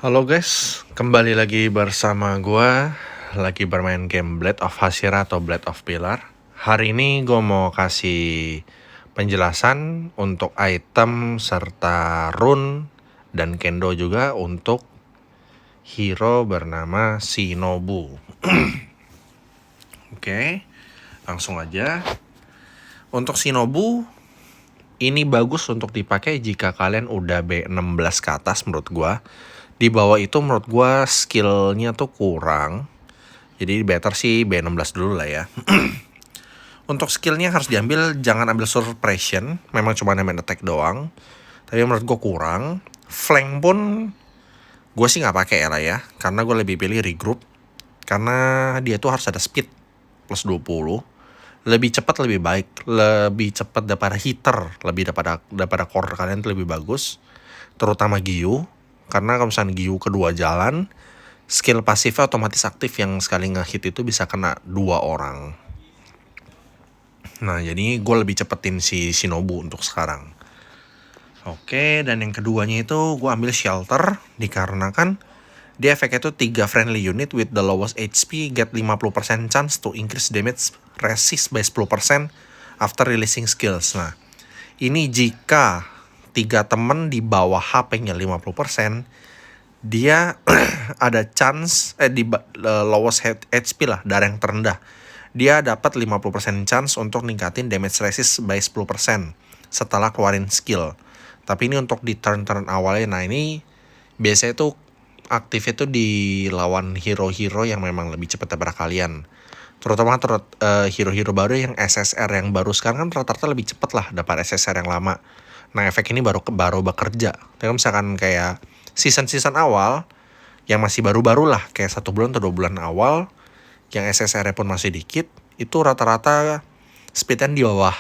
Halo guys, kembali lagi bersama gua. Lagi bermain game Blade of Hasira atau Blade of Pillar. Hari ini gue mau kasih penjelasan untuk item serta rune dan kendo juga untuk hero bernama Shinobu. Oke, langsung aja. Untuk Shinobu, ini bagus untuk dipakai jika kalian udah B16 ke atas menurut gua. Di bawah itu menurut gua skillnya tuh kurang. Jadi better sih B16 dulu lah ya. Untuk skillnya harus diambil, jangan ambil suppression. Memang cuma main attack doang. Tapi menurut gua kurang. Flank pun gue sih nggak pakai lah ya. Karena gue lebih pilih regroup. Karena dia tuh harus ada speed plus 20. Lebih cepat lebih baik. Lebih cepat daripada hitter. Lebih daripada core kalian tuh lebih bagus. Terutama Gyu. Karena kalau misalnya Gyu kedua jalan, skill pasifnya otomatis aktif yang sekali ngehit itu bisa kena 2 orang. Nah, jadi gue lebih cepetin si Shinobu untuk sekarang. Oke, dan yang keduanya itu gue ambil Shelter dikarenakan dia efeknya itu 3 friendly unit with the lowest HP get 50% chance to increase damage resist by 10% after releasing skills. Nah, ini jika 3 temen di bawah HP-nya 50%, dia ada chance di lowest HP lah, darah yang terendah. Dia dapat 50% chance untuk ningkatin damage resist by 10% setelah keluarin skill. Tapi ini untuk di turn-turn awalnya. Nah, ini biasanya tuh aktifnya tuh di lawan hero-hero yang memang lebih cepat daripada kalian. Terutama hero-hero baru yang SSR yang baru sekarang kan rata-rata lebih cepat lah daripada SSR yang lama. Nah, efek ini baru bekerja. Tapi misalkan kayak season awal yang masih baru-baru lah, kayak 1 bulan atau 2 bulan awal, yang SSR-nya pun masih dikit, itu rata-rata speed-nya di bawah.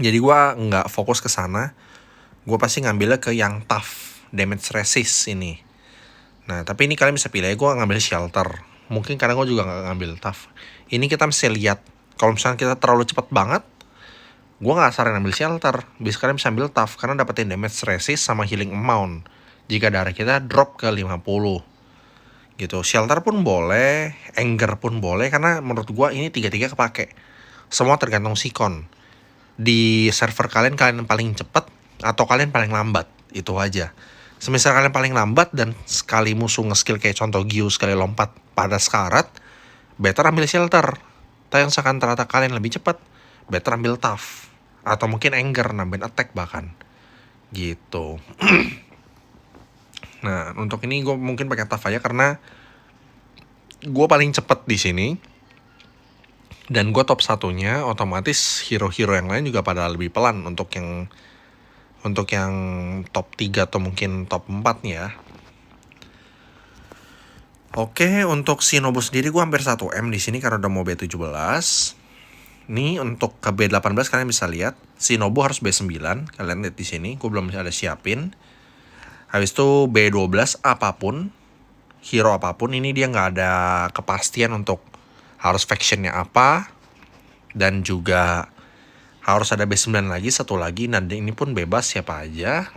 Jadi gue nggak fokus ke sana. Gue pasti ngambilnya ke yang tough, damage resist ini. Nah, tapi ini kalian bisa pilih. Gue ngambil Shelter. Mungkin karena gue juga nggak ngambil tough. Ini kita mesti lihat. Kalau misalnya kita terlalu cepat banget, gue nggak saran ambil Shelter. Bisa kalian bisa ambil tough karena dapetin damage resist sama healing amount jika darah kita drop ke 50 gitu. Shelter pun boleh, anger pun boleh, karena menurut gue ini 3-3 kepake. Semua tergantung sikon. Di server kalian paling cepat atau kalian paling lambat, itu aja. Semisal kalian paling lambat dan sekali musuh nge-skill kayak contoh Gyu sekali lompat pada sekarat, better ambil Shelter. Tapi yang misalkan ternyata kalian lebih cepat, better ambil tough. Atau mungkin anger, nambahin attack bahkan. Gitu. Nah, untuk ini gue mungkin pakai tough aja karena gue paling cepet di sini. Dan gue top satunya, otomatis hero-hero yang lain juga pada lebih pelan untuk yang top 3 atau mungkin top 4 nih ya. Oke, untuk Shinobu sendiri gue hampir 1M di sini karena udah mau B17. Nih untuk ke B18 kalian bisa lihat, Shinobu harus B9. Kalian lihat di sini, gue belum ada siapin. Habis itu B12 apapun, hero apapun, ini dia nggak ada kepastian untuk harus factionnya apa. Dan juga harus ada B9 lagi, satu lagi. Nah, ini pun bebas siapa aja.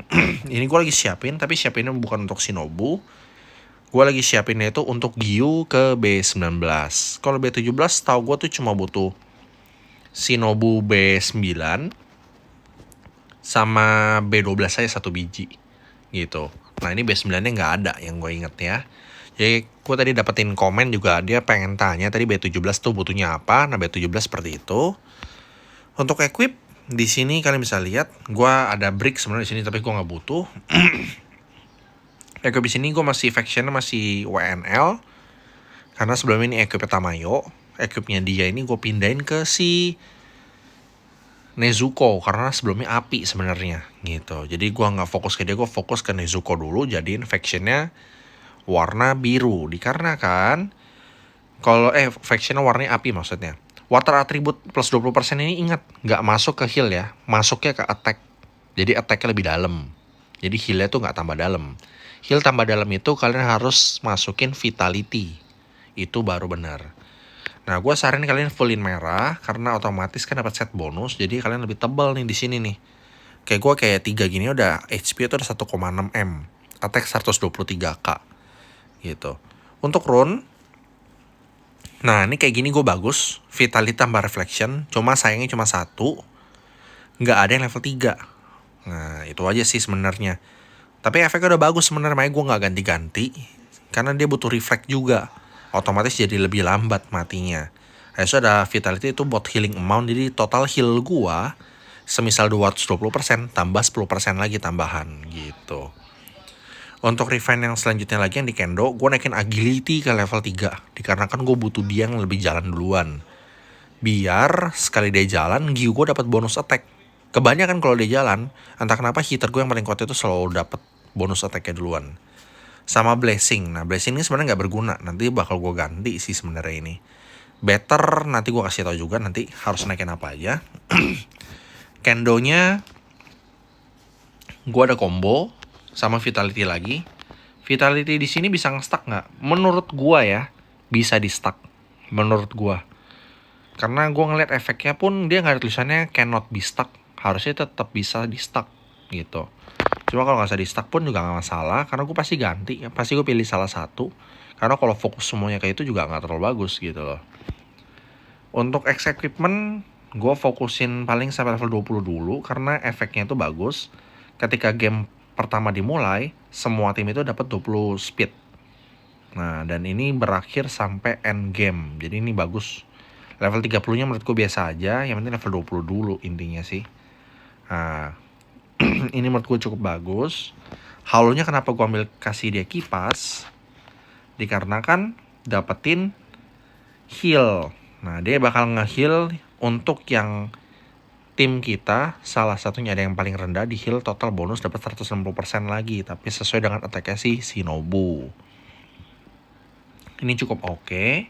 Ini gue lagi siapin, tapi siapinnya bukan untuk Shinobu. Gue lagi siapinnya itu untuk Gyu ke B19. Kalau B17 tahu gue tuh cuma butuh Shinobu B9 sama B12 saya 1 biji gitu. Nah, ini B9-nya nggak ada yang gue inget ya. Jadi gue tadi dapetin komen juga, dia pengen tanya tadi B17 tuh butuhnya apa. Nah, B17 seperti itu. Untuk equip di sini kalian bisa lihat, gue ada brick sebenarnya di sini tapi gue nggak butuh. Equip di sini gue masih factionnya masih WNL karena sebelum ini equipnya Tamayo. Equipnya dia ini gue pindahin ke si Nezuko karena sebelumnya api sebenarnya gitu. Jadi gue nggak fokus ke dia, gue fokus ke Nezuko dulu, jadiin factionnya warna biru dikarenakan kalau factionnya warnanya api maksudnya. Water attribute plus 20% ini ingat nggak masuk ke heal ya, masuknya ke attack. Jadi attacknya lebih dalam. Jadi healnya tuh nggak tambah dalam. Heal tambah dalam itu kalian harus masukin vitality. Itu baru benar. Nah, gue saranin kalian fullin merah karena otomatis kan dapat set bonus. Jadi kalian lebih tebal nih di sini nih. Kayak gue kayak 3 gini udah HP itu udah 1,6 M. attack 123k gitu. Untuk rune, nah ini kayak gini gue bagus, vitality tambah reflection, cuma sayangnya cuma 1, nggak ada yang level 3. Nah itu aja sih sebenarnya. Tapi efeknya udah bagus sebenarnya, makanya gue nggak ganti-ganti karena dia butuh reflect juga, otomatis jadi lebih lambat matinya. Habis itu ada vitality itu buat healing amount, jadi total heal gue semisal 220% tambah 10% lagi tambahan gitu. Untuk refine yang selanjutnya lagi yang di Kendo, gue naikin agility ke level 3 dikarenakan gue butuh dia yang lebih jalan duluan. Biar sekali dia jalan, Gyu gue dapat bonus attack. Kebanyakan kalau dia jalan, entah kenapa hitter gue yang paling kuat itu selalu dapat bonus attack-nya duluan. Sama blessing. Nah, blessing ini sebenarnya nggak berguna. Nanti bakal gue ganti sih sebenarnya ini. Better nanti gue kasih tahu juga nanti harus naikin apa aja. Kendo-nya gue ada combo sama vitality lagi. Vitality di sini bisa nge-stuck nggak? Menurut gue ya, bisa di-stuck. Menurut gue. Karena gue ngeliat efeknya pun dia nggak ada tulisannya cannot be stuck. Harusnya tetap bisa di-stuck gitu. Cuma kalau nggak bisa di-stuck pun juga nggak masalah, karena gue pasti ganti. Pasti gue pilih salah satu. Karena kalau fokus semuanya kayak itu juga nggak terlalu bagus gitu loh. Untuk X equipment, gue fokusin paling sampai level 20 dulu, karena efeknya itu bagus. Ketika game pertama dimulai, semua tim itu dapat 20 speed. Nah, dan ini berakhir sampai end game. Jadi ini bagus. Level 30-nya menurutku biasa aja, yang penting level 20 dulu intinya sih. Nah, ini menurutku cukup bagus. Halonya kenapa gue ambil kasih dia kipas? Dikarenakan dapetin heal. Nah, dia bakal nge-heal untuk yang tim kita, salah satunya ada yang paling rendah di heal total bonus dapat 160% lagi, tapi sesuai dengan attack-nya si Shinobu. Ini cukup oke.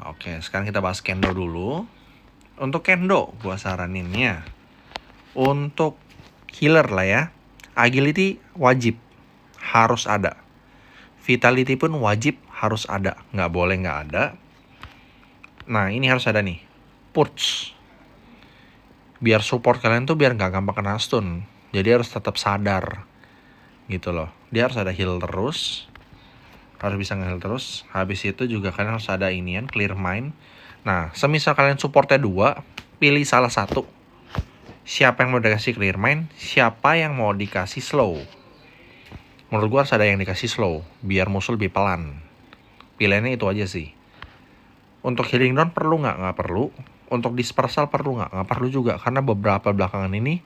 Oke, sekarang kita bahas Kendo dulu. Untuk Kendo, gua saraninnya untuk healer lah ya. Agility wajib, harus ada. Vitality pun wajib harus ada, nggak boleh nggak ada. Nah, ini harus ada nih, Purge. Biar support kalian tuh biar nggak gampang kena stun. Jadi harus tetap sadar, gitu loh. Dia harus ada heal terus, harus bisa nge-heal terus. Habis itu juga kalian harus ada inian, clear mind. Nah, semisal kalian supportnya 2, pilih salah satu. Siapa yang mau dikasih clear mind, siapa yang mau dikasih slow. Menurut gue harus ada yang dikasih slow, biar musuh lebih pelan. Pilihannya itu aja sih. Untuk healing down perlu nggak? Nggak perlu. Untuk dispersal perlu nggak? Nggak perlu juga, karena beberapa belakangan ini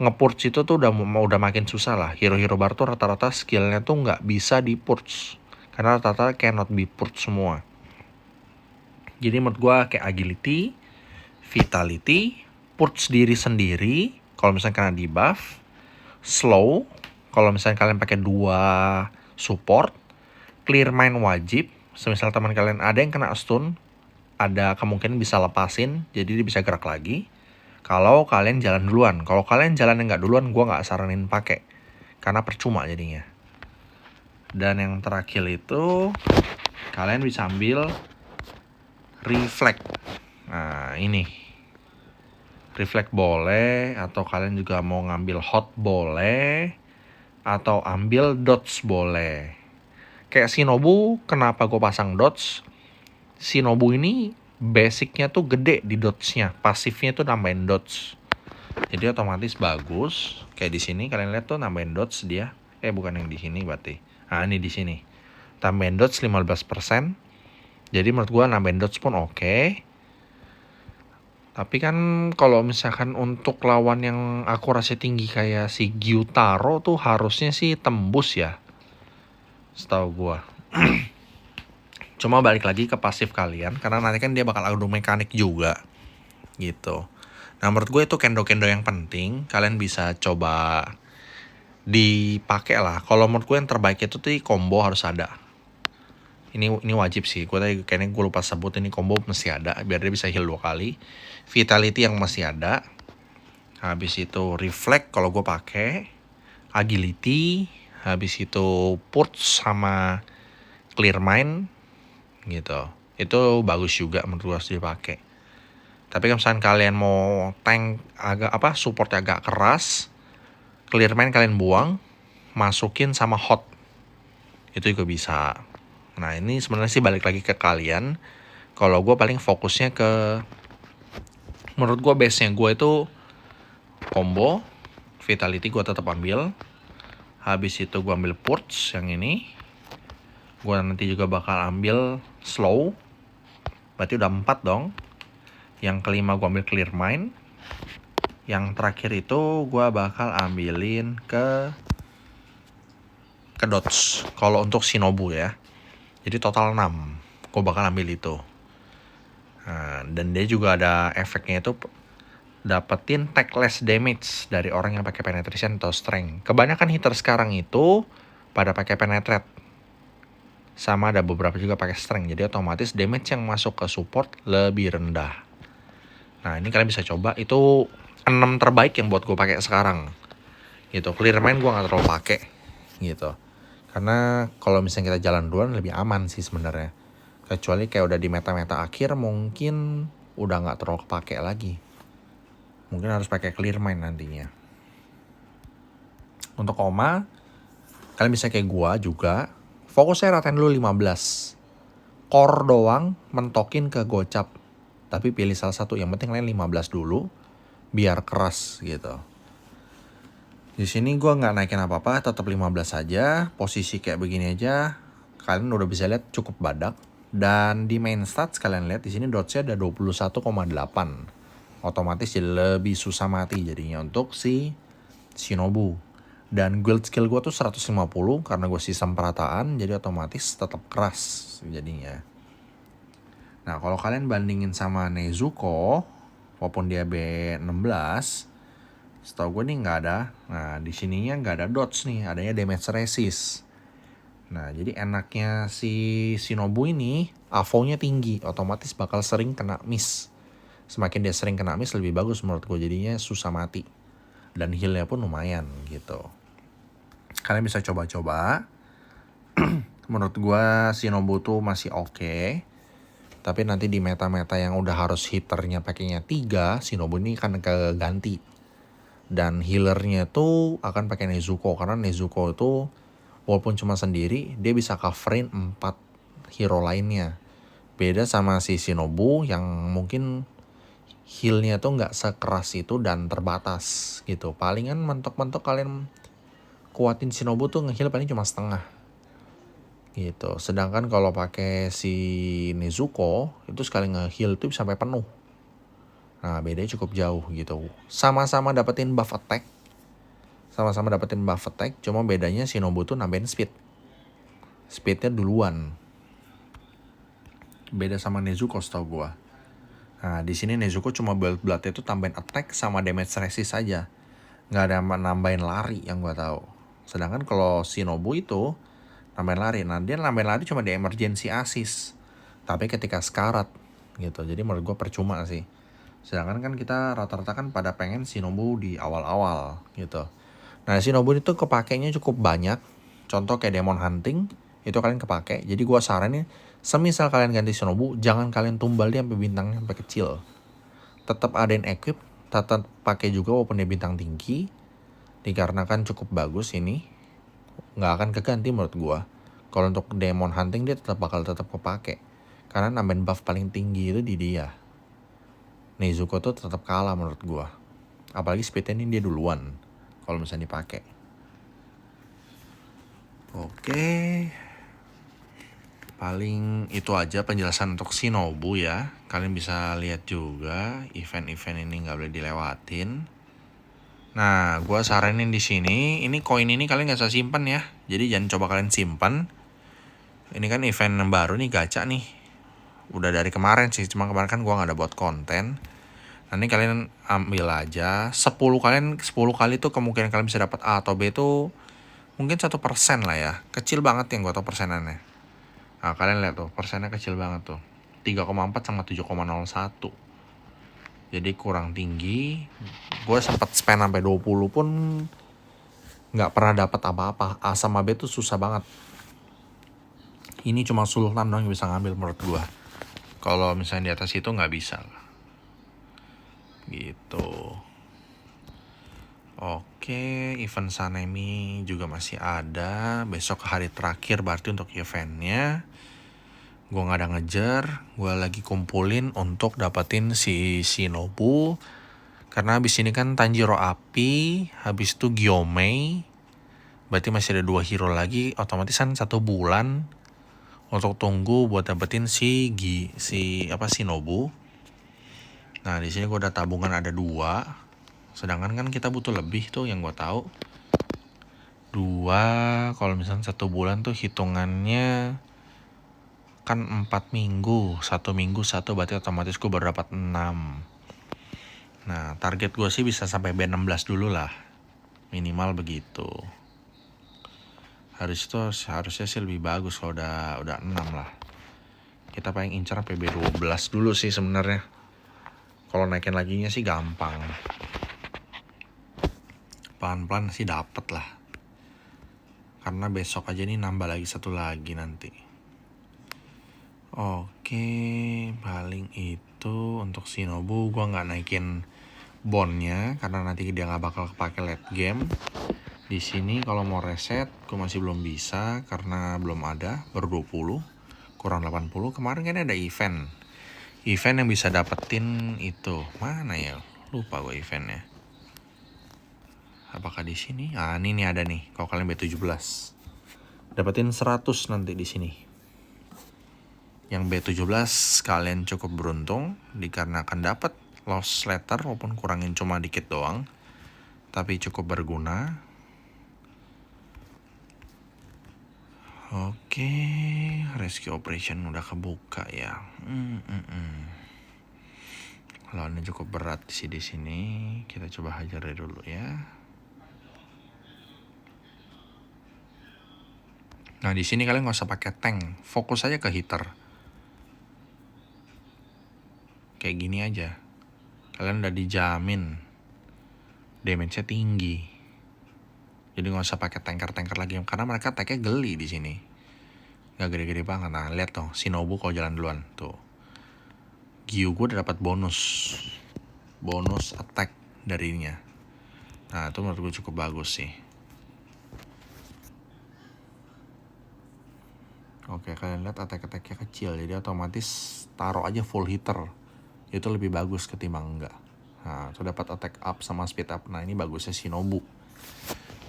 nge-purge itu tuh udah makin susah lah. Hero-hero baru tuh rata-rata skillnya tuh nggak bisa di-purge, karena rata-rata cannot be purge semua. Jadi menurut gue kayak agility, vitality, purge diri sendiri kalau misalnya kena debuff, slow kalau misalnya kalian pakai 2 support, clear mind wajib. Semisal teman kalian ada yang kena stun, ada kemungkinan bisa lepasin, jadi dia bisa gerak lagi. Kalau kalian jalan duluan, kalau kalian jalan yang nggak duluan, gue nggak saranin pakai, karena percuma jadinya. Dan yang terakhir itu kalian bisa ambil reflect. Nah ini reflect boleh, atau kalian juga mau ngambil hot boleh, atau ambil dodge boleh. Kayak Shinobu, kenapa gue pasang dodge? Shinobu ini basicnya tuh gede di dodge-nya, pasifnya tuh nambahin dodge. Jadi otomatis bagus. Kayak di sini kalian lihat tuh nambahin dodge dia. Bukan yang di sini berarti. Ah ini di sini. Tambahin dodge 15%. Jadi menurut gua nambahin dodge pun oke. Tapi kan kalau misalkan untuk lawan yang akurasi tinggi kayak si Gyutaro tuh harusnya sih tembus ya, setahu gua. Cuma balik lagi ke pasif kalian, karena nanti kan dia bakal adu mekanik juga gitu. Nah menurut gue itu kendo-kendo yang penting, kalian bisa coba dipakai lah. Kalau menurut gue yang terbaik itu tuh combo harus ada. Ini wajib sih. Gue tadi kayaknya gue lupa sebut, ini combo mesti ada biar dia bisa heal 2 kali. Vitality yang masih ada. Habis itu reflect kalau gue pakai. Agility. Habis itu purge sama clear mind gitu. Itu bagus juga menurut gue harus dipakai. Tapi kalau misalkan kalian mau tank agak support agak keras, clear mind kalian buang. masukin sama hot. Itu juga bisa. Nah ini sebenarnya sih balik lagi ke kalian. Kalau gue paling fokusnya ke, menurut gue base-nya gue itu combo, vitality gue tetap ambil. Habis itu gue ambil purge yang ini. Gue nanti juga bakal ambil slow. Berarti udah 4 dong. Yang kelima gue ambil clear mind. Yang terakhir itu gue bakal ambilin ke dots. Kalau untuk Shinobu ya. Jadi total 6. Gue bakal ambil itu. Nah, dan dia juga ada efeknya itu dapetin take less damage dari orang yang pakai penetration atau strength. Kebanyakan hitter sekarang itu pada pakai penetrate. Sama ada beberapa juga pakai strength. Jadi otomatis damage yang masuk ke support lebih rendah. Nah, ini kalian bisa coba. Itu 6 terbaik yang buat gue pakai sekarang. Gitu. Clear mind gue nggak terlalu pakai. Gitu. Karena kalau misalnya kita jalan duluan lebih aman sih sebenarnya. Kecuali kayak udah di meta-meta akhir mungkin udah nggak terlalu kepake lagi. Mungkin harus pakai clear mind nantinya. Untuk Oma, kalian bisa kayak gua juga. Fokusnya ratain dulu 15. Core doang mentokin ke gocap. Tapi pilih salah satu. Yang penting kalian 15 dulu. Biar keras gitu. Di sini gua nggak naikin apa-apa. Tetap 15 aja. Posisi kayak begini aja. Kalian udah bisa lihat cukup badak. Dan di main stats kalian lihat di sini dotsnya ada 21,8. Otomatis jadi lebih susah mati jadinya untuk si Shinobu. Dan guild skill gue tuh 150 karena gue sistem perataan, jadi otomatis tetap keras jadinya. Nah kalau kalian bandingin sama Nezuko, walaupun dia B16, setahu gue nih nggak ada. Nah di sininya nggak ada dots nih, adanya damage resist. Nah jadi enaknya si Shinobu ini AVO-nya tinggi, otomatis bakal sering kena miss. Semakin dia sering kena miss lebih bagus menurut gue, jadinya susah mati. Dan heal-nya pun lumayan gitu. Kalian bisa coba-coba. Menurut gue Shinobu tuh masih oke. Tapi nanti di meta-meta yang udah harus hitternya pakainya 3, Shinobu ini akan keganti. Dan healernya tuh akan pakai Nezuko. Karena Nezuko itu walaupun cuma sendiri, dia bisa coverin 4 hero lainnya. Beda sama si Shinobu yang mungkin healnya tuh nggak sekeras itu dan terbatas gitu. Palingan mentok-mentok kalian kuatin Shinobu tuh nge-heal paling cuma setengah gitu. Sedangkan kalau pakai si Nezuko itu sekali nge-heal tuh sampai penuh. Nah bedanya cukup jauh gitu. Sama-sama dapetin buff attack. Sama-sama dapetin buff attack, cuma bedanya Shinobu tuh nambahin speed. Speednya duluan. Beda sama Nezuko setahu gua. Nah di sini Nezuko cuma bloodnya itu tambahin attack sama damage resist saja. Nggak ada nambahin lari yang gua tahu. Sedangkan kalau Shinobu itu nambahin lari. Nah dia nambahin lari cuma di emergency assist. Tapi ketika sekarat gitu. Jadi menurut gua percuma sih. Sedangkan kan kita rata-rata kan pada pengen Shinobu di awal-awal gitu. Nah Shinobu itu kepakainya cukup banyak. Contoh kayak Demon Hunting itu kalian kepake. Jadi gue saranin semisal kalian ganti Shinobu, jangan kalian tumbal dia sampai bintangnya sampai kecil. Tetap adain equip, tetap pakai juga walaupun dia bintang tinggi. Dikarenakan cukup bagus ini, nggak akan keganti menurut gue. Kalau untuk Demon Hunting dia bakal tetap kepake. Karena nambahin buff paling tinggi itu di dia. Nezuko tuh tetap kalah menurut gue. Apalagi speednya ini dia duluan. Kalau misalnya dipakai. Oke. Paling itu aja penjelasan untuk Shinobu ya. Kalian bisa lihat juga event-event ini nggak boleh dilewatin. Nah, gue saranin di sini, ini koin ini kalian nggak usah simpan ya. Jadi jangan coba kalian simpan. Ini kan event yang baru nih, gacha nih. Udah dari kemarin sih, cuma kemarin kan gue nggak ada buat konten. Nanti kalian ambil aja 10 kali tuh kemungkinan kalian bisa dapat A atau B tuh mungkin 1% lah ya. Kecil banget yang gue tau persenannya. Nah kalian lihat tuh persennya kecil banget tuh. 3,4 sama 7,01. Jadi kurang tinggi. Gue sempat spend sampai 20 pun nggak pernah dapat apa-apa. A sama B tuh susah banget. Ini cuma Sultan dong yang bisa ngambil menurut gue. Kalau misalnya di atas itu nggak bisa. Gitu. Oke. Oke, event Sanemi juga masih ada. Besok hari terakhir berarti untuk eventnya. Gue gak ada ngejar, gue lagi kumpulin untuk dapetin si Shinobu. Karena habis ini kan Tanjiro Api, habis itu Gyomei. Berarti masih ada 2 hero lagi, otomatis kan 1 bulan untuk tunggu buat dapetin si Shinobu. Nah, di sini gue udah tabungan ada 2. Sedangkan kan kita butuh lebih tuh yang gue tahu. 2, kalau misalnya 1 bulan tuh hitungannya kan 4 minggu. 1 minggu 1 berarti otomatis gue baru dapat 6. Nah, target gue sih bisa sampai B16 dulu lah. Minimal begitu. Harusnya sih lebih bagus kalau udah 6 lah. Kita paling incar sampai B12 dulu sih sebenarnya. Kalau naikin laginya sih gampang. Pelan-pelan sih dapet lah. Karena besok aja nih nambah lagi 1 lagi nanti. Oke, paling itu untuk Shinobu gue nggak naikin bondnya karena nanti dia nggak bakal kepake late game. Di sini kalau mau reset gue masih belum bisa karena belum ada, baru 20 kurang 80. Kemarin kan ada event yang bisa dapetin itu mana ya, lupa gue eventnya. Apakah di sini? Ah, ini nih ada nih. Kalau kalian B17 dapetin 100 nanti di sini. Yang B17 kalian cukup beruntung dikarenakan dapat loss letter walaupun kurangin cuma dikit doang, tapi cukup berguna. Oke, rescue operation udah kebuka ya. Lawannya cukup berat sih di sini. Kita coba hajar dulu ya. Nah, di sini kalian nggak usah pakai tank, fokus aja ke hitter. Kayak gini aja. Kalian udah dijamin damage-nya tinggi. Jadi nggak usah pakai tanker lagi karena mereka attack-nya geli di sini. Nggak gede-gede banget. Nah, lihat tuh Shinobu kalau jalan duluan tuh. Gyu gue udah dapat bonus attack darinya. Nah, itu menurut gue cukup bagus sih. Oke, kalian lihat attack-attacknya kecil, jadi otomatis taruh aja full hitter. Itu lebih bagus ketimbang enggak. Nah, itu dapat attack up sama speed up. Nah, ini bagusnya Shinobu.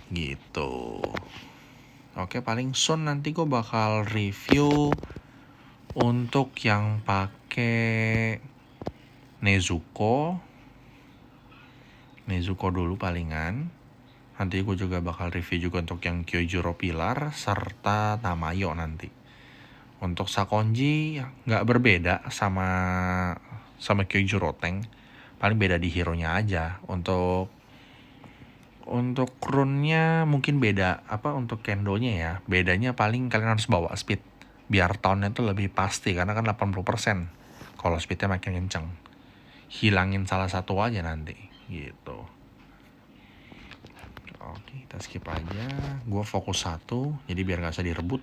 Gitu. Oke, paling soon nanti gue bakal review untuk yang pakai Nezuko dulu palingan. Nanti gue juga bakal review juga untuk yang Kyojuro Pilar serta Tamayo nanti. Untuk Sakonji nggak berbeda sama Kyojuro Tank, paling beda di hero-nya aja. Untuk rune-nya mungkin beda, untuk Kendo-nya ya. Bedanya paling kalian harus bawa speed biar taunt-nya tuh lebih pasti karena kan 80%. Kalau speed-nya makin kenceng. Hilangin salah satu aja nanti gitu. Oke, kita skip aja. Gue fokus 1 jadi biar nggak usah direbut.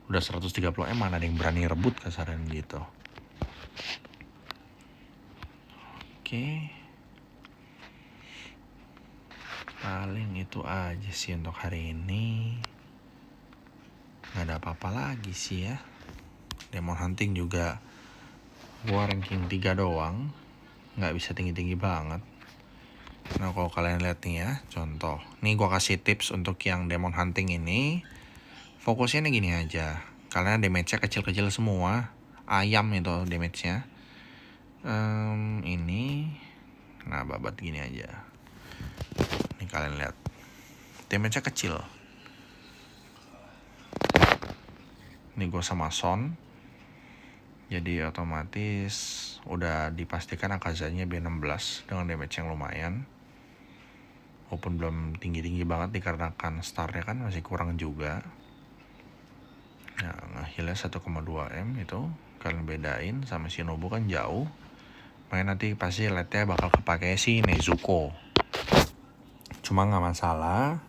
Udah 130 M mana ada yang berani rebut kasaran gitu. Oke. Paling itu aja sih untuk hari ini. Gak ada apa-apa lagi sih ya. Demon Hunting juga gua ranking 3 doang. Gak bisa tinggi-tinggi banget. Nah, kalau kalian lihat nih ya, contoh. Nih gua kasih tips untuk yang Demon Hunting ini. Fokusnya nih gini aja. Kalian damage-nya kecil-kecil semua. Ayam itu damage-nya. Ini. Nah, babat gini aja. Nih kalian lihat. Damage-nya kecil. Ini gue sama Son. Jadi otomatis udah dipastikan Akazanya B16 dengan damage yang lumayan. Walaupun belum tinggi-tinggi banget dikarenakan startnya kan masih kurang juga. Nah, nge-healnya 1,2 M itu. Kalian bedain sama Shinobu kan jauh. Makanya nanti pasti late-nya bakal kepake si Nezuko. Cuma gak masalah.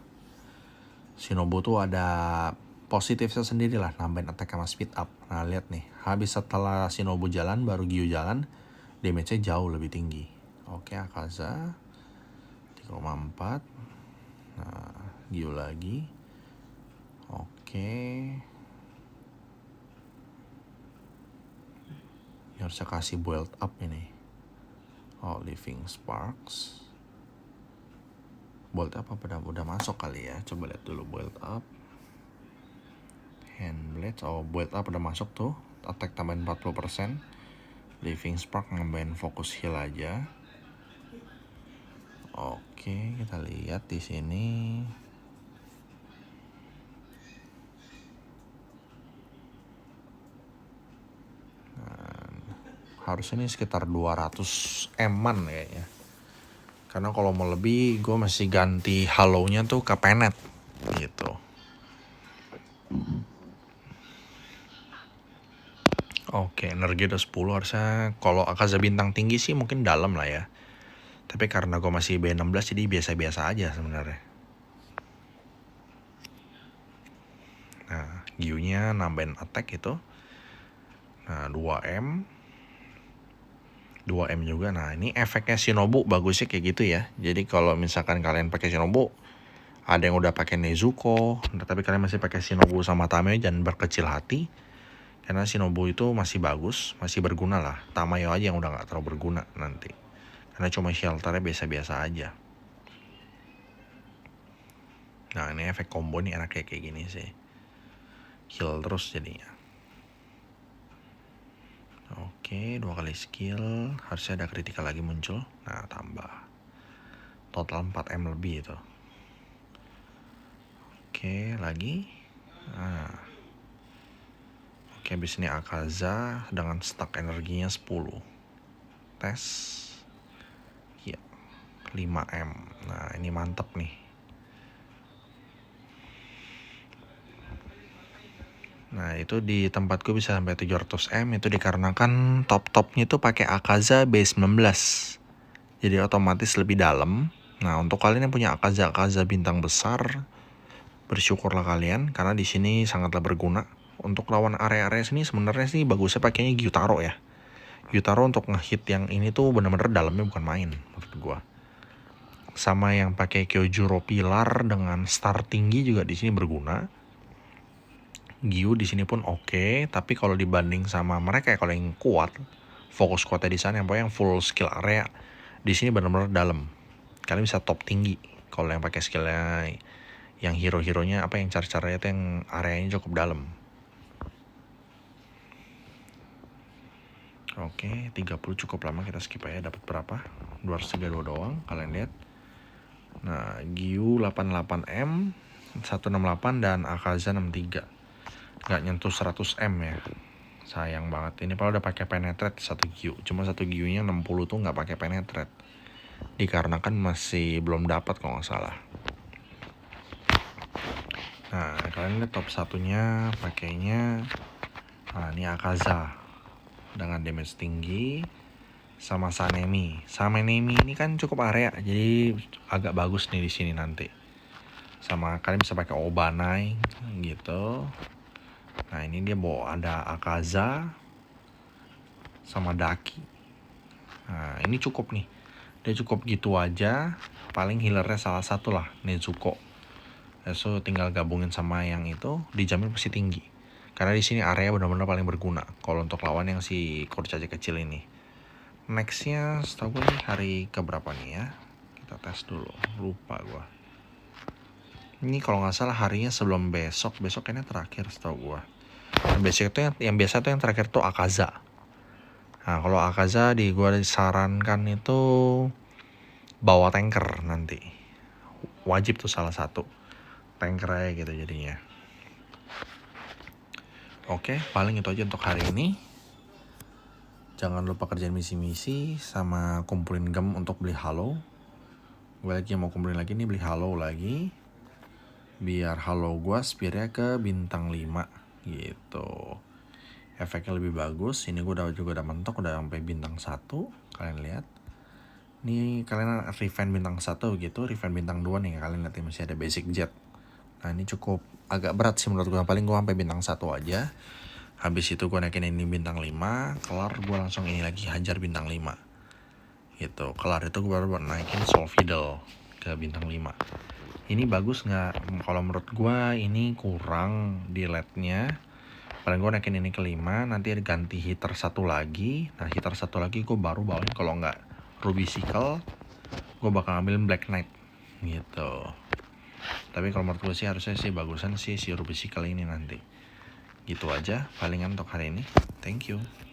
Shinobu tuh ada positifnya sendiri lah, nambahin attack sama speed up. Nah, lihat nih, habis setelah Shinobu jalan baru Gyu jalan, damage-nya jauh lebih tinggi. Oke, Akaza 3,4. Nah, Giu lagi. Oke. Ini harusnya kasih build up ini. Oh, Living Sparks. Build up apa udah masuk kali ya? Coba lihat dulu build up. Handblade, oh build up udah masuk tuh. Attack tambahin 40%. Living Spark nambahin fokus heal aja. Oke, kita lihat di sini. Harusnya ini sekitar 200 M-an kayaknya. Karena kalau mau lebih, gue masih ganti halo-nya tuh ke penet gitu. Oke, energi udah 10, harusnya kalau Akaza bintang tinggi sih mungkin dalam lah ya. Tapi karena gue masih B16 jadi biasa-biasa aja sebenarnya. Nah, Giu-nya nambahin attack itu. Nah, 2M. 2M juga. Nah, ini efeknya Shinobu bagusnya kayak gitu ya. Jadi kalau misalkan kalian pakai Shinobu, ada yang udah pakai Nezuko, tapi kalian masih pakai Shinobu sama Tamayo, jangan berkecil hati. Karena Shinobu itu masih bagus, masih berguna lah. Tamayo aja yang udah nggak terlalu berguna nanti. Karena cuma shelternya biasa-biasa aja. Nah, ini efek combo nih enaknya kayak gini sih. Heal terus jadinya. Oke, 2 kali skill. Harusnya ada critical lagi muncul. Nah, tambah. Total 4M lebih itu. Oke, lagi. Nah. Oke, habis ini Akaza dengan stack energinya 10. Tes. Ya, 5M. Nah, ini mantep nih. Nah, itu di tempatku bisa sampai 700M, itu dikarenakan top-topnya itu pakai Akaza B19. Jadi otomatis lebih dalam. Nah, untuk kalian yang punya Akaza bintang besar, bersyukurlah kalian karena di sini sangatlah berguna. Untuk lawan area-area sini sebenarnya sih bagusnya pakainya Gyutaro ya. Gyutaro untuk ngehit yang ini tuh bener-bener dalamnya bukan main menurut gua. Sama yang pakai Kyojuro Pilar dengan star tinggi juga di sini berguna. Giu di sini pun oke, tapi kalau dibanding sama mereka ya, kalau yang kuat, fokus kuatnya di sana, yang full skill area di sini benar-benar dalam. Kalian bisa top tinggi kalau yang pakai skillnya, yang hero-heronya apa yang cara-caranya itu yang areanya cukup dalam. Oke, 30 cukup lama, kita skip aja. Dapat berapa? 232 doang, kalian lihat. Nah, Giu 88M, 168 dan Akaza 63. Nggak nyentuh 100M ya. Sayang banget. Ini kalau udah pakai penetrate 1 Giu. Cuma 1 Giu-nya 60 tuh nggak pakai penetrate. Dikarenakan masih belum dapat kalau nggak salah. Nah, kalian lihat top satunya pakainya. Nah, ini Akaza dengan damage tinggi sama Sanemi. Sanemi ini kan cukup area, jadi agak bagus nih di sini nanti. Sama kalian bisa pakai Obanai gitu. Nah, ini dia bawa ada Akaza sama Daki. Nah, ini cukup nih. Dia cukup gitu aja. Paling healernya salah satu lah, Nezuko. So tinggal gabungin sama yang itu, dijamin pasti tinggi. Karena di sini area benar-benar paling berguna kalau untuk lawan yang si kurcaci kecil ini. Nextnya setahu gue nih hari keberapa nih ya? Kita tes dulu, lupa gue. Ini kalau nggak salah harinya sebelum besok kayaknya terakhir setahu gue. Besok itu yang biasa tuh yang terakhir tuh Akaza. Nah, kalau Akaza di gue disarankan itu bawa tanker nanti. Wajib tuh salah satu. Tanker aja gitu jadinya. Oke, paling itu aja untuk hari ini. Jangan lupa kerjain misi-misi sama kumpulin gem untuk beli halo. Gue lagi mau kumpulin lagi nih, beli halo lagi. Biar halo gue speednya ke bintang 5 gitu. Efeknya lebih bagus. Ini gue juga udah mentok, udah sampai bintang 1. Kalian lihat. Ini kalian revenge bintang 1 gitu, revenge bintang 2 nih. Kalian lihat masih ada basic jet. Nah, ini cukup agak berat sih menurut gue. Paling gue sampai bintang 1 aja. Habis itu gue naikin ini bintang 5. Kelar gue langsung ini lagi hajar bintang 5 gitu. Kelar itu gue baru naikin Soul Fiddle ke bintang 5. Ini bagus nggak? Kalau menurut gua ini kurang di LED-nya. Paling gue naikin ini ke 5, nanti ganti heater satu lagi. Nah heater satu lagi gue baru bawain, kalau nggak Ruby Sickle gue bakal ambil Black Knight gitu. Tapi kalau menurut gue sih harusnya sih bagusan sih si Ruby Sickle ini nanti. Gitu aja palingan untuk hari ini. Thank you.